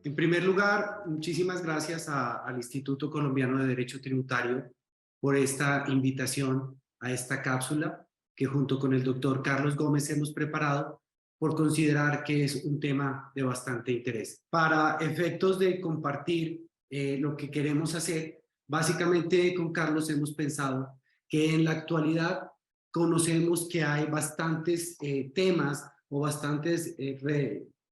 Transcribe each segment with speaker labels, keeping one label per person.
Speaker 1: En primer lugar, muchísimas gracias al Instituto Colombiano de Derecho Tributario por esta invitación a esta cápsula que junto con el doctor Carlos Gómez hemos preparado por considerar que es un tema de bastante interés. Para efectos de compartir lo que queremos hacer, básicamente con Carlos hemos pensado que en la actualidad conocemos que hay bastantes temas o bastantes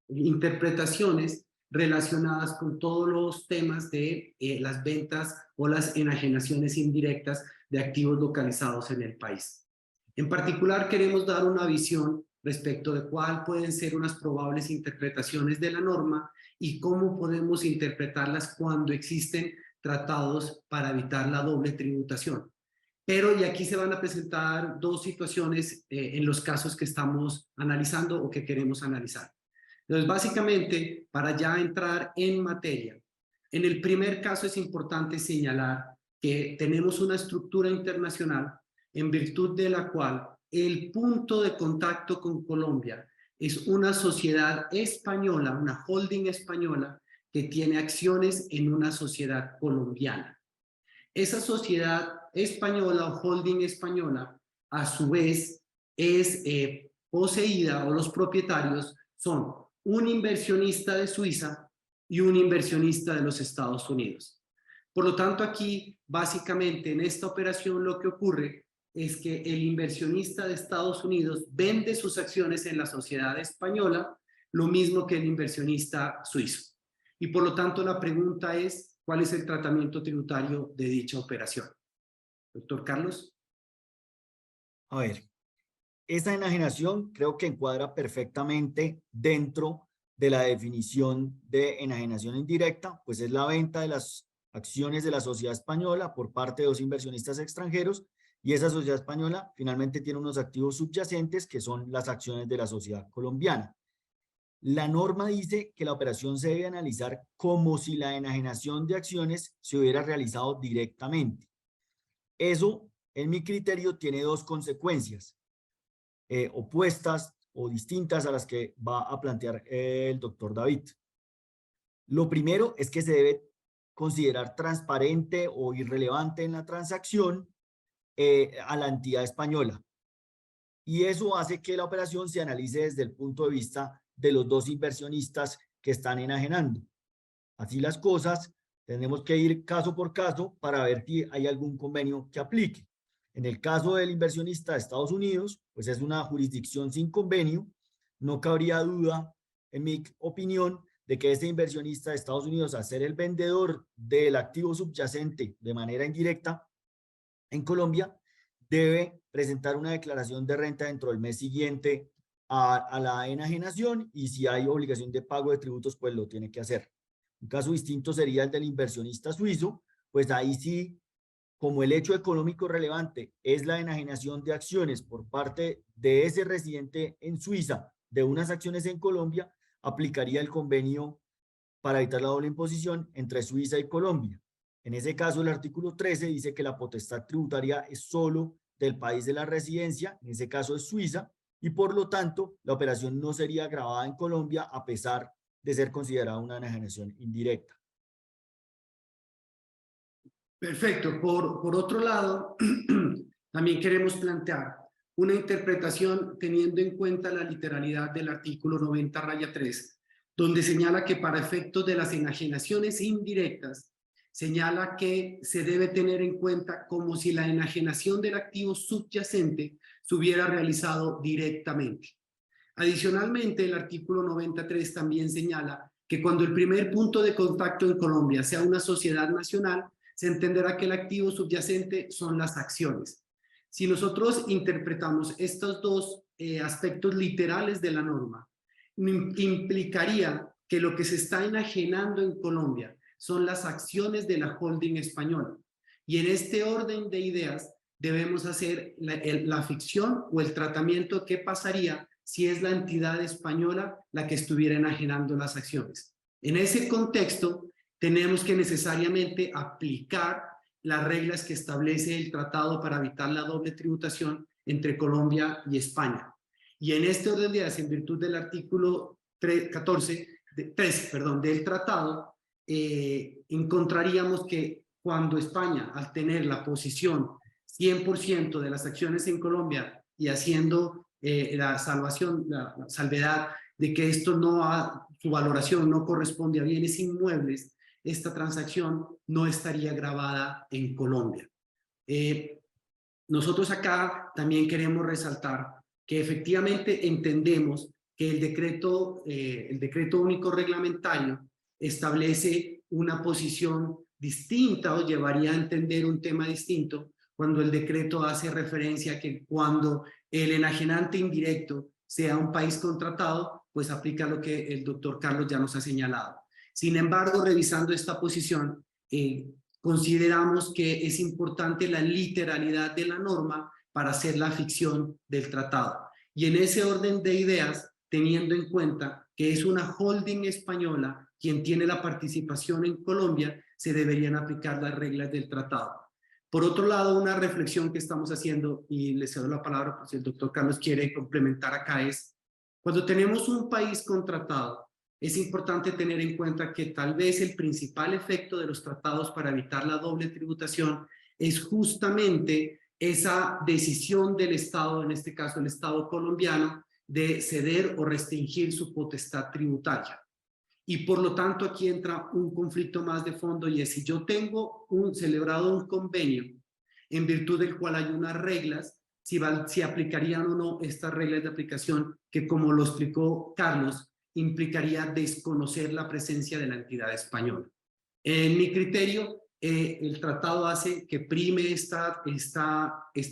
Speaker 1: interpretaciones relacionadas con todos los temas de las ventas o las enajenaciones indirectas de activos localizados en el país. En particular, queremos dar una visión respecto de cuáles pueden ser unas probables interpretaciones de la norma y cómo podemos interpretarlas cuando existen tratados para evitar la doble tributación. Pero y aquí se van a presentar dos situaciones en los casos que estamos analizando o que queremos analizar. Entonces, básicamente, para ya entrar en materia, en el primer caso es importante señalar que tenemos una estructura internacional en virtud de la cual el punto de contacto con Colombia es una sociedad española, una holding española que tiene acciones en una sociedad colombiana. Esa sociedad española o holding española, a su vez, es poseída, o los propietarios son un inversionista de Suiza y un inversionista de los Estados Unidos. Por lo tanto, aquí, básicamente, en esta operación lo que ocurre es que el inversionista de Estados Unidos vende sus acciones en la sociedad española, lo mismo que el inversionista suizo. Y por lo tanto, la pregunta es, ¿cuál es el tratamiento tributario de dicha operación? Doctor Carlos.
Speaker 2: A ver, esta enajenación creo que encuadra perfectamente dentro de la definición de enajenación indirecta, pues es la venta de las acciones de la sociedad española por parte de dos inversionistas extranjeros, y esa sociedad española finalmente tiene unos activos subyacentes que son las acciones de la sociedad colombiana. La norma dice que la operación se debe analizar como si la enajenación de acciones se hubiera realizado directamente. Eso, en mi criterio, tiene dos consecuencias opuestas o distintas a las que va a plantear el doctor David. Lo primero es que se debe considerar transparente o irrelevante en la transacción a la entidad española. Y eso hace que la operación se analice desde el punto de vista de los dos inversionistas que están enajenando. Así las cosas, tenemos que ir caso por caso para ver si hay algún convenio que aplique. En el caso del inversionista de Estados Unidos, pues es una jurisdicción sin convenio. No cabría duda, en mi opinión, de que este inversionista de Estados Unidos, al ser el vendedor del activo subyacente de manera indirecta en Colombia, debe presentar una declaración de renta dentro del mes siguiente a la enajenación, y si hay obligación de pago de tributos, pues lo tiene que hacer. Un caso distinto sería el del inversionista suizo, pues ahí sí, como el hecho económico relevante es la enajenación de acciones por parte de ese residente en Suiza de unas acciones en Colombia, aplicaría el convenio para evitar la doble imposición entre Suiza y Colombia. En ese caso, el artículo 13 dice que la potestad tributaria es solo del país de la residencia, en ese caso es Suiza, y por lo tanto, la operación no sería grabada en Colombia a pesar de ser considerada una enajenación indirecta.
Speaker 1: Perfecto. Por otro lado, también queremos plantear una interpretación teniendo en cuenta la literalidad del artículo 90-3, donde señala que para efectos de las enajenaciones indirectas, señala que se debe tener en cuenta como si la enajenación del activo subyacente se hubiera realizado directamente. Adicionalmente, el artículo 93 también señala que cuando el primer punto de contacto en Colombia sea una sociedad nacional, se entenderá que el activo subyacente son las acciones. Si nosotros interpretamos estos dos aspectos literales de la norma, implicaría que lo que se está enajenando en Colombia son las acciones de la holding española. Y en este orden de ideas debemos hacer la ficción o el tratamiento que pasaría si es la entidad española la que estuviera enajenando las acciones. En ese contexto, tenemos que necesariamente aplicar las reglas que establece el tratado para evitar la doble tributación entre Colombia y España. Y en este orden de ideas, en virtud del artículo 14, perdón, del tratado, encontraríamos que cuando España, al tener la posición 100% de las acciones en Colombia y haciendo la salvedad de que esto su valoración no corresponde a bienes inmuebles, esta transacción no estaría grabada en Colombia. Nosotros acá también queremos resaltar que efectivamente entendemos que el decreto único reglamentario establece una posición distinta o llevaría a entender un tema distinto cuando el decreto hace referencia a que cuando el enajenante indirecto sea un país contratado, pues aplica lo que el doctor Carlos ya nos ha señalado. Sin embargo, revisando esta posición, consideramos que es importante la literalidad de la norma para hacer la ficción del tratado. Y en ese orden de ideas, teniendo en cuenta que es una holding española quien tiene la participación en Colombia, se deberían aplicar las reglas del tratado. Por otro lado, una reflexión que estamos haciendo, y le cedo la palabra por si el doctor Carlos quiere complementar acá, es cuando tenemos un país contratado, es importante tener en cuenta que tal vez el principal efecto de los tratados para evitar la doble tributación es justamente esa decisión del Estado, en este caso el Estado colombiano, de ceder o restringir su potestad tributaria. Y por lo tanto aquí entra un conflicto más de fondo y es si yo tengo celebrado un convenio en virtud del cual hay unas reglas, si aplicarían o no estas reglas de aplicación que, como lo explicó Carlos, implicaría desconocer la presencia de la entidad española. En mi criterio, el tratado hace que prime esta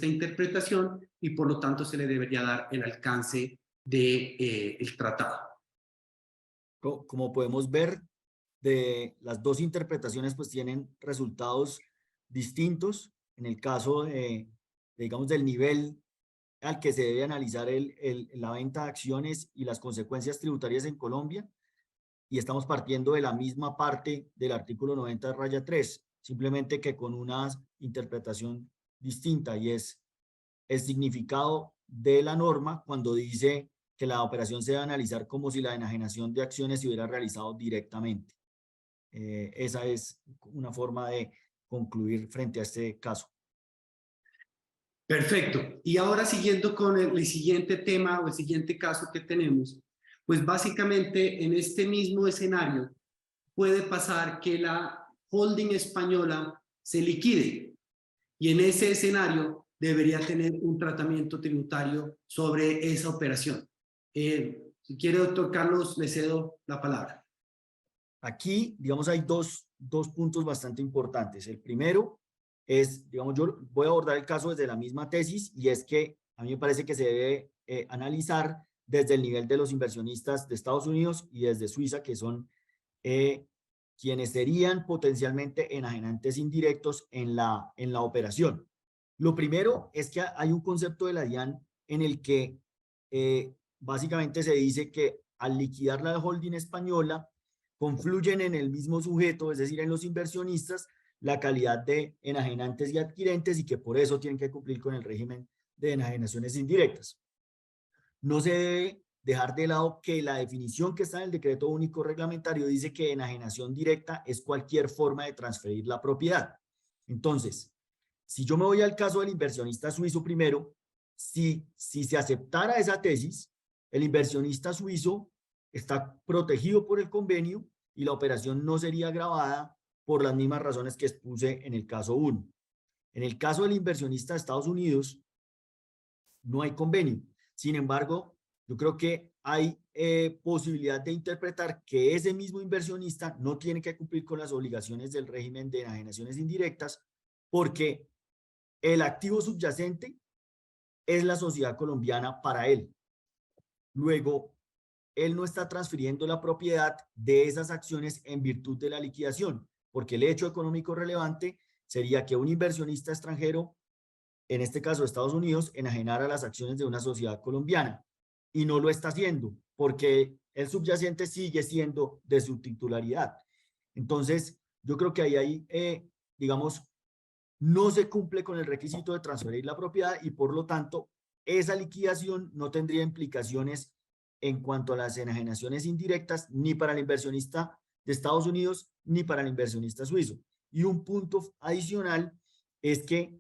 Speaker 1: interpretación y por lo tanto se le debería dar el alcance del tratado.
Speaker 2: Como podemos ver, de las dos interpretaciones pues tienen resultados distintos. En el caso digamos, del nivel al que se debe analizar la venta de acciones y las consecuencias tributarias en Colombia, y estamos partiendo de la misma parte del artículo 90-3, simplemente que con una interpretación distinta, y es el significado de la norma cuando dice que la operación se debe analizar como si la enajenación de acciones se hubiera realizado directamente. Esa es una forma de concluir frente a este caso.
Speaker 1: Perfecto. Y ahora siguiendo con el siguiente tema o el siguiente caso que tenemos, pues básicamente en este mismo escenario puede pasar que la holding española se liquide y en ese escenario debería tener un tratamiento tributario sobre esa operación. Si quiere, doctor Carlos, le cedo la palabra.
Speaker 2: Aquí, digamos, hay dos puntos bastante importantes. El primero es, digamos, yo voy a abordar el caso desde la misma tesis, y es que a mí me parece que se debe analizar desde el nivel de los inversionistas de Estados Unidos y desde Suiza, que son quienes serían potencialmente enajenantes indirectos en la operación. Lo primero es que hay un concepto de la DIAN en el que básicamente se dice que al liquidar la holding española, confluyen en el mismo sujeto, es decir, en los inversionistas, la calidad de enajenantes y adquirentes, y que por eso tienen que cumplir con el régimen de enajenaciones indirectas. No se debe dejar de lado que la definición que está en el decreto único reglamentario dice que enajenación directa es cualquier forma de transferir la propiedad. Entonces, si yo me voy al caso del inversionista suizo primero, si se aceptara esa tesis, el inversionista suizo está protegido por el convenio y la operación no sería agravada por las mismas razones que expuse en el caso 1. En el caso del inversionista de Estados Unidos, no hay convenio. Sin embargo, yo creo que hay posibilidad de interpretar que ese mismo inversionista no tiene que cumplir con las obligaciones del régimen de enajenaciones indirectas, porque el activo subyacente es la sociedad colombiana para él. Luego, él no está transfiriendo la propiedad de esas acciones en virtud de la liquidación, porque el hecho económico relevante sería que un inversionista extranjero, en este caso Estados Unidos, enajenara las acciones de una sociedad colombiana, y no lo está haciendo porque el subyacente sigue siendo de su titularidad. Entonces, yo creo que ahí digamos, no se cumple con el requisito de transferir la propiedad, y por lo tanto esa liquidación no tendría implicaciones en cuanto a las enajenaciones indirectas ni para el inversionista de Estados Unidos ni para el inversionista suizo. Y un punto adicional es que,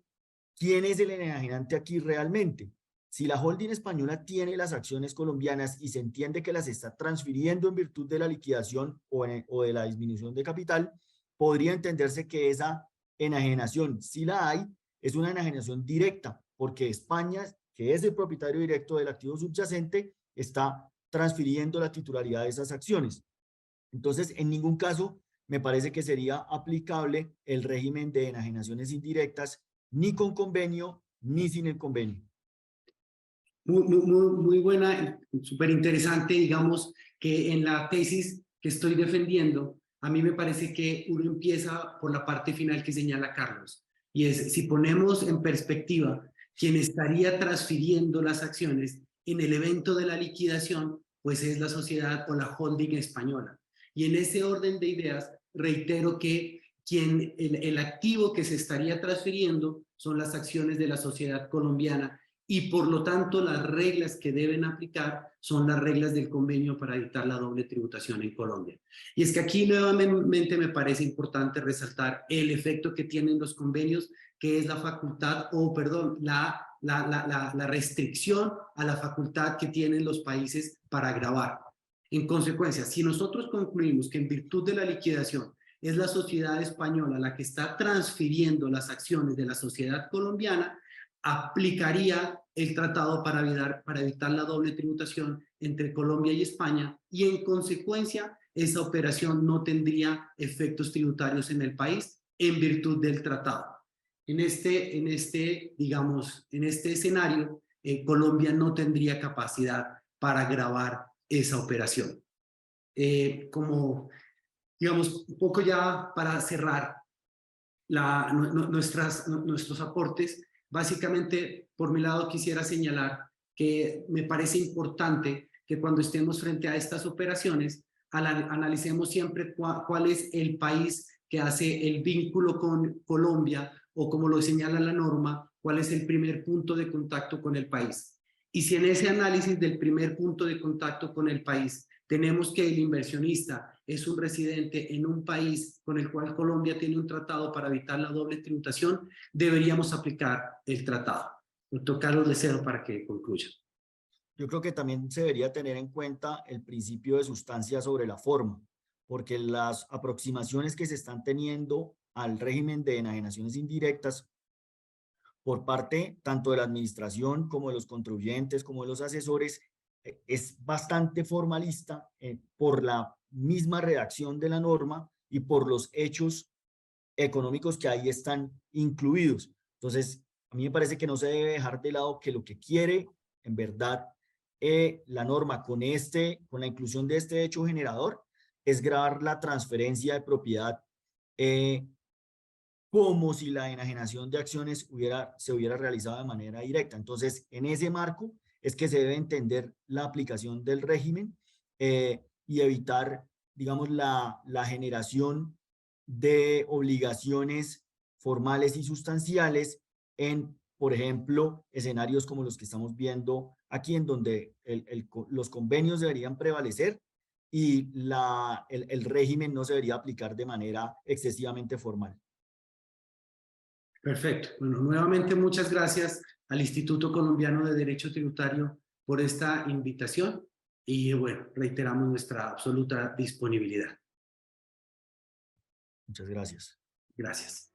Speaker 2: ¿quién es el enajenante aquí realmente? Si la holding española tiene las acciones colombianas y se entiende que las está transfiriendo en virtud de la liquidación o de la disminución de capital, podría entenderse que esa enajenación, si la hay, es una enajenación directa, porque España, que es el propietario directo del activo subyacente, está transfiriendo la titularidad de esas acciones. Entonces, en ningún caso me parece que sería aplicable el régimen de enajenaciones indirectas, ni con convenio, ni sin el convenio.
Speaker 1: Muy buena, súper interesante, digamos, que en la tesis que estoy defendiendo, a mí me parece que uno empieza por la parte final que señala Carlos, y es, si ponemos en perspectiva quien estaría transfiriendo las acciones en el evento de la liquidación, pues es la sociedad o la holding española. Y en ese orden de ideas, reitero que el activo que se estaría transfiriendo son las acciones de la sociedad colombiana, y por lo tanto las reglas que deben aplicar son las reglas del convenio para evitar la doble tributación en Colombia. Y es que aquí nuevamente me parece importante resaltar el efecto que tienen los convenios, que es la facultad, o perdón, la restricción a la facultad que tienen los países para gravar. En consecuencia, si nosotros concluimos que en virtud de la liquidación es la sociedad española la que está transfiriendo las acciones de la sociedad colombiana, aplicaría el tratado para evitar la doble tributación entre Colombia y España, y en consecuencia esa operación no tendría efectos tributarios en el país en virtud del tratado. En este escenario, Colombia no tendría capacidad para gravar esa operación. Digamos, un poco ya para cerrar nuestros aportes, básicamente, por mi lado, quisiera señalar que me parece importante que cuando estemos frente a estas operaciones, analicemos siempre cuál es el país que hace el vínculo con Colombia, o como lo señala la norma, cuál es el primer punto de contacto con el país. Y si en ese análisis del primer punto de contacto con el país tenemos que el inversionista es un residente en un país con el cual Colombia tiene un tratado para evitar la doble tributación, deberíamos aplicar el tratado. Doctor Carlos, le cedo para que concluya.
Speaker 2: Yo creo que también se debería tener en cuenta el principio de sustancia sobre la forma, porque las aproximaciones que se están teniendo al régimen de enajenaciones indirectas por parte tanto de la administración como de los contribuyentes, como de los asesores, es bastante formalista por la misma redacción de la norma y por los hechos económicos que ahí están incluidos. Entonces, a mí me parece que no se debe dejar de lado que lo que quiere, en verdad, la norma con la inclusión de este hecho generador es gravar la transferencia de propiedad como si la enajenación de acciones se hubiera realizado de manera directa. Entonces, en ese marco es que se debe entender la aplicación del régimen y evitar, digamos, la generación de obligaciones formales y sustanciales en, por ejemplo, escenarios como los que estamos viendo aquí, en donde los convenios deberían prevalecer y el régimen no se debería aplicar de manera excesivamente formal.
Speaker 1: Perfecto. Bueno, nuevamente muchas gracias al Instituto Colombiano de Derecho Tributario por esta invitación, y bueno, reiteramos nuestra absoluta disponibilidad.
Speaker 2: Muchas gracias.
Speaker 1: Gracias.